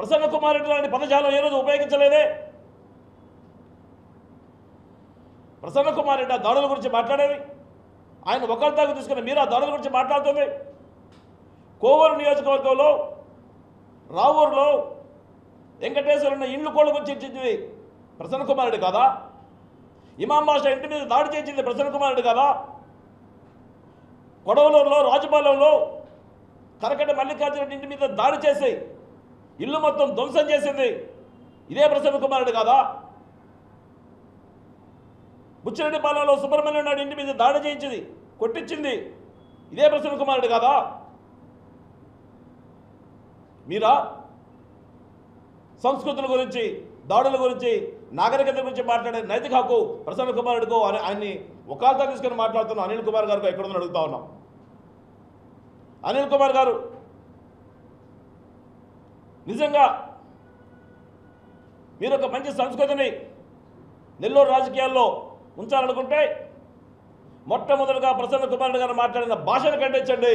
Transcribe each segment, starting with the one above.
ప్రసన్న కుమార్ రెడ్డి లాంటి పదజాలం ఏ రోజు ఉపయోగించలేదే. ప్రసన్న కుమార్ రెడ్డి ఆ దాడుల గురించి మాట్లాడేది, ఆయన ఒకరితాకు తీసుకుని మీరు ఆ దాడుల గురించి మాట్లాడుతుంది. కోవూరు నియోజకవర్గంలో రావూరులో వెంకటేశ్వరున్న ఇండ్లు కోళ్ళ గురించి ఇచ్చింది ప్రసన్న కుమార్ రెడ్డి కాదా? ఇమాం బాషా ఇంటి మీద దాడి చేసింది ప్రసన్న కుమార్ రెడ్డి కాదా? కొడవలూరులో రాజపాలెంలో కరకట్ట మల్లికార్జున ఇంటి మీద దాడి చేసి ఇల్లు మొత్తం ధ్వంసం చేసింది ఇదే ప్రసన్న కుమార్ రెడ్డి కాదా? బుచ్చిరెడ్డిపాలెంలో సుబ్రహ్మణ్యం నాయుడు ఇంటి మీద దాడి చేయించింది, కొట్టించింది ఇదే ప్రసన్న కుమార్ రెడ్డి కాదా? మీరా సంస్కృతుల గురించి, దాడుల గురించి, నాగరికత గురించి మాట్లాడే నైతిక హక్కు ప్రసన్న కుమార్ రెడ్డికో ఆయన్ని ఒకాల్తా తీసుకొని మాట్లాడుతున్న అనిల్ కుమార్ గారికి ఎక్కడుందని అడుగుతా ఉన్నాం. అనిల్ కుమార్ గారు నిజంగా మీరు ఒక మంచి సంస్కృతిని నెల్లూరు రాజకీయాల్లో ఉంచాలనుకుంటే మొట్టమొదటిగా ప్రసన్న కుమార్ రెడ్డి గారు మాట్లాడిన భాషను ఖండించండి.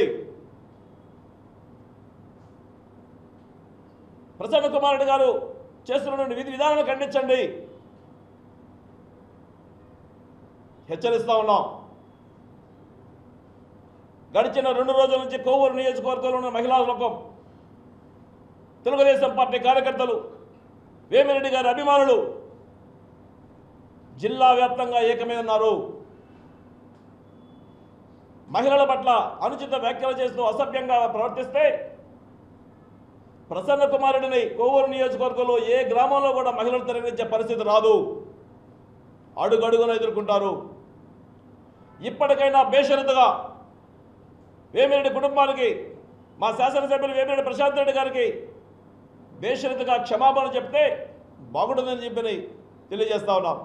ప్రసన్న కుమార్ రెడ్డి గారు చేస్తున్నటువంటి విధి విధానాలను ఖండించండి. హెచ్చరిస్తూ ఉన్నాం. గడిచిన 2 రోజుల నుంచి కోవూరు నియోజకవర్గంలో ఉన్న మహిళా లోకం, తెలుగుదేశం పార్టీ కార్యకర్తలు, వేమిరెడ్డి గారి అభిమానులు జిల్లా వ్యాప్తంగా ఏకమై ఉన్నారు. మహిళల పట్ల అనుచిత వ్యాఖ్యలు చేస్తూ అసభ్యంగా ప్రవర్తిస్తే ప్రసన్న కుమార్ రెడ్డిని కోవూరు నియోజకవర్గంలో ఏ గ్రామంలో కూడా మహిళలు తరలించే పరిస్థితి రాదు, అడుగడుగున ఎదుర్కొంటారు. ఇప్పటికైనా బేషరతుగా వేమిరెడ్డి కుటుంబానికి, మా శాసనసభ్యులు వేమిరెడ్డి ప్రశాంత్ రెడ్డి గారికి బేషరతుగా క్షమాపణ చెప్తే బాగుంటుందని చెప్పని తెలియజేస్తా ఉన్నాం.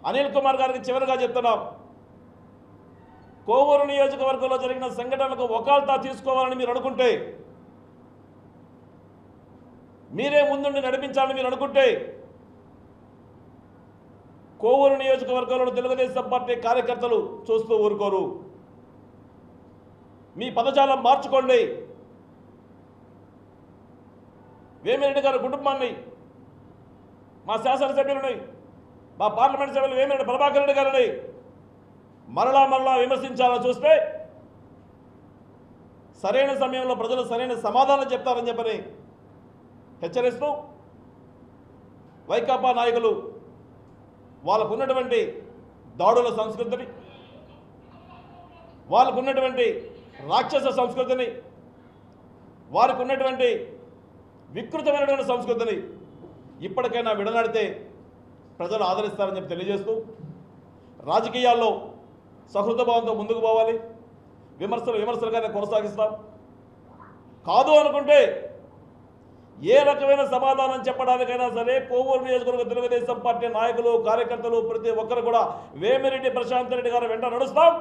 అనిల్ కుమార్ గారికి చివరిగా చెప్తున్నాం, కోవూరు నియోజకవర్గంలో జరిగిన సంఘటనలకు వకాల్తా తీసుకోవాలని మీరు అనుకుంటే, మీరే ముందుండి నడిపించాలని మీరు అనుకుంటే కోవూరు నియోజకవర్గంలో తెలుగుదేశం పార్టీ కార్యకర్తలు చూస్తూ ఊరుకోరు. మీ పదజాలం మార్చుకోండి. వేమిరెడ్డి గారి కుటుంబాన్ని, మా శాసనసభ్యులని, మా పార్లమెంట్ సభ్యులు వేమిరెడ్డి ప్రభాకర్ రెడ్డి గారిని మరలా విమర్శించాలని చూస్తే సరైన సమయంలో ప్రజలు సరైన సమాధానం చెప్తారని చెప్పని హెచ్చరిస్తూ, వైకాపా నాయకులు వాళ్ళకున్నటువంటి దాడుల సంస్కృతిని, వాళ్ళకున్నటువంటి రాక్షస సంస్కృతిని, వారికి ఉన్నటువంటి వికృతమైనటువంటి సంస్కృతిని ఇప్పటికైనా విడనాడితే ప్రజలు ఆదరిస్తారని చెప్పి తెలియజేస్తూ, రాజకీయాల్లో సహృదభావంతో ముందుకు పోవాలి. విమర్శలుగానే కొనసాగిస్తాం. కాదు అనుకుంటే ఏ రకమైన సమాధానం చెప్పడానికైనా సరే కోవూరు నియోజకవర్గ తెలుగుదేశం పార్టీ నాయకులు, కార్యకర్తలు ప్రతి ఒక్కరు కూడా వేమిరెడ్డి ప్రశాంత్ రెడ్డి గారు వెంట నడుస్తాం,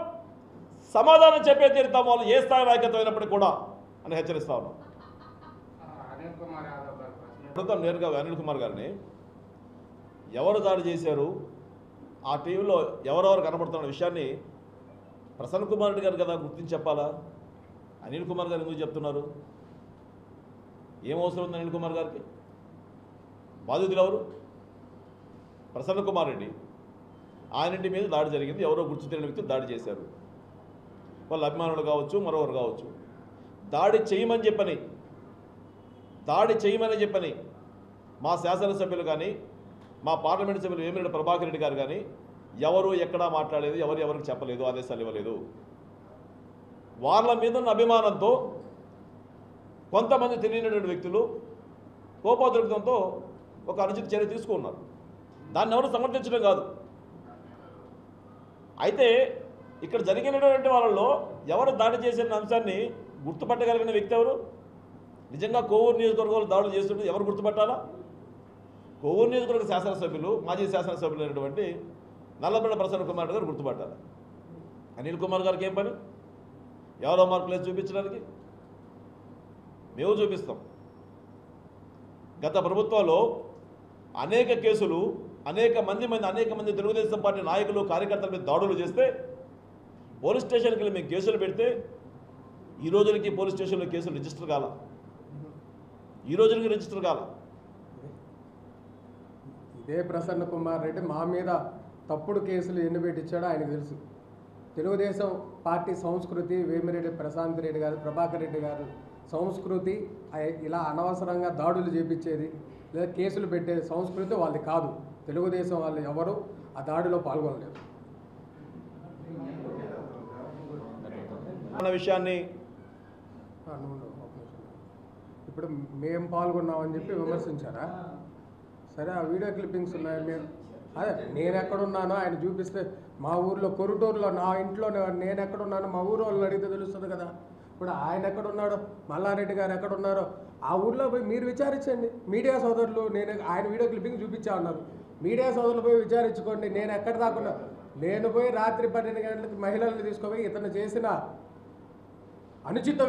సమాధానం చెప్పే తీరుతాం, వాళ్ళు ఏ స్థాయి నాయకత్వం అయినప్పటికీ కూడా అని హెచ్చరిస్తా ఉన్నాం. నేరుగా అనిల్ కుమార్ గారిని ఎవరు దాడి చేశారు, ఆ టీవీలో ఎవరెవరు కనబడుతున్న విషయాన్ని ప్రసన్న కుమార్ రెడ్డి గారు కదా గుర్తించి చెప్పాలా? అనిల్ కుమార్ గారు ఎందుకు చెప్తున్నారు? ఏం అవసరం ఉంది అనిల్ కుమార్ గారికి? బాధితులు ఎవరు? ప్రసన్న కుమార్ రెడ్డి. ఆయన ఇంటి మీద దాడి జరిగింది, ఎవరో గుర్తు తెలియని వ్యక్తులు దాడి చేశారు. వాళ్ళ అభిమానులు కావచ్చు, మరొకరు కావచ్చు. దాడి చేయమని చెప్పని మా శాసనసభ్యులు కానీ, మా పార్లమెంట్ సభ్యులు వేమిరెడ్డి ప్రభాకర్ రెడ్డి గారు కానీ ఎవరు ఎక్కడా మాట్లాడలేదు, ఎవరికి చెప్పలేదు, ఆదేశాలు ఇవ్వలేదు. వాళ్ళ మీద ఉన్న అభిమానంతో కొంతమంది తెలియనటువంటి వ్యక్తులు కోపోద్రిక్తంతో ఒక అనుచిత చర్య తీసుకున్నారు. దాన్ని ఎవరు సమర్థించడం కాదు. అయితే ఇక్కడ జరిగినటువంటి వాళ్ళలో ఎవరు దాడి చేసిన అంశాన్ని గుర్తుపట్టగలిగిన వ్యక్తి ఎవరు? నిజంగా కోవూరు నియోజకవర్గంలో దాడులు చేస్తుంటే ఎవరు గుర్తుపట్టాలా? కోవూరు నియోజకవర్గ శాసనసభ్యులు, మాజీ శాసనసభ్యులు అయినటువంటి నల్లబెండ ప్రసన్న కుమార్ గారు గుర్తుపట్టాలి. అనిల్ కుమార్ గారికి ఏం పని? ఎవరో మార్కులేదు చూపించడానికి? మేము చూపిస్తాం. గత ప్రభుత్వంలో అనేక కేసులు, అనేక మంది తెలుగుదేశం పార్టీ నాయకులు, కార్యకర్తల మీద దాడులు చేస్తే పోలీస్ స్టేషన్కి వెళ్ళి మేము కేసులు పెడితే ఈ రోజులకి పోలీస్ స్టేషన్లో కేసులు రిజిస్టర్ కాల. ఇదే ప్రసన్న కుమార్ రెడ్డి మా మీద తప్పుడు కేసులు ఎన్ని పెట్టించాడో ఆయనకు తెలుసు. తెలుగుదేశం పార్టీ సంస్కృతి, వేమిరెడ్డి ప్రశాంత్ రెడ్డి గారు, ప్రభాకర్ రెడ్డి గారు సంస్కృతి ఇలా అనవసరంగా దాడులు చేపించేది లేదా కేసులు పెట్టే సంస్కృతి వాళ్ళది కాదు. తెలుగుదేశం వాళ్ళు ఎవరు ఆ దాడిలో పాల్గొనలేదు. అన్న విషయాన్ని ఇప్పుడు మేము పాల్గొన్నామని చెప్పి విమర్శించారా? సరే, ఆ వీడియో క్లిప్పింగ్స్ ఉన్నాయి. అదే నేను ఎక్కడున్నానో ఆయన చూపిస్తే, మా ఊర్లో కొరుటూరులో నా ఇంట్లో నేను ఎక్కడున్నానో మా ఊరు వాళ్ళని అడిగితే తెలుస్తుంది కదా. ఇప్పుడు ఆయన ఎక్కడున్నాడో, మల్లారెడ్డి గారు ఎక్కడున్నారో ఆ ఊర్లో పోయి మీరు విచారించండి. మీడియా సోదరులు నేను ఆయన వీడియో క్లిప్పింగ్ చూపించా ఉన్నారు. మీడియా సోదరులు పోయి విచారించుకోండి. నేను ఎక్కడ దాకున్నా, నేను పోయి రాత్రి 12 గంటలకు మహిళల్ని తీసుకుపోయి ఇతను చేసిన అనుచిత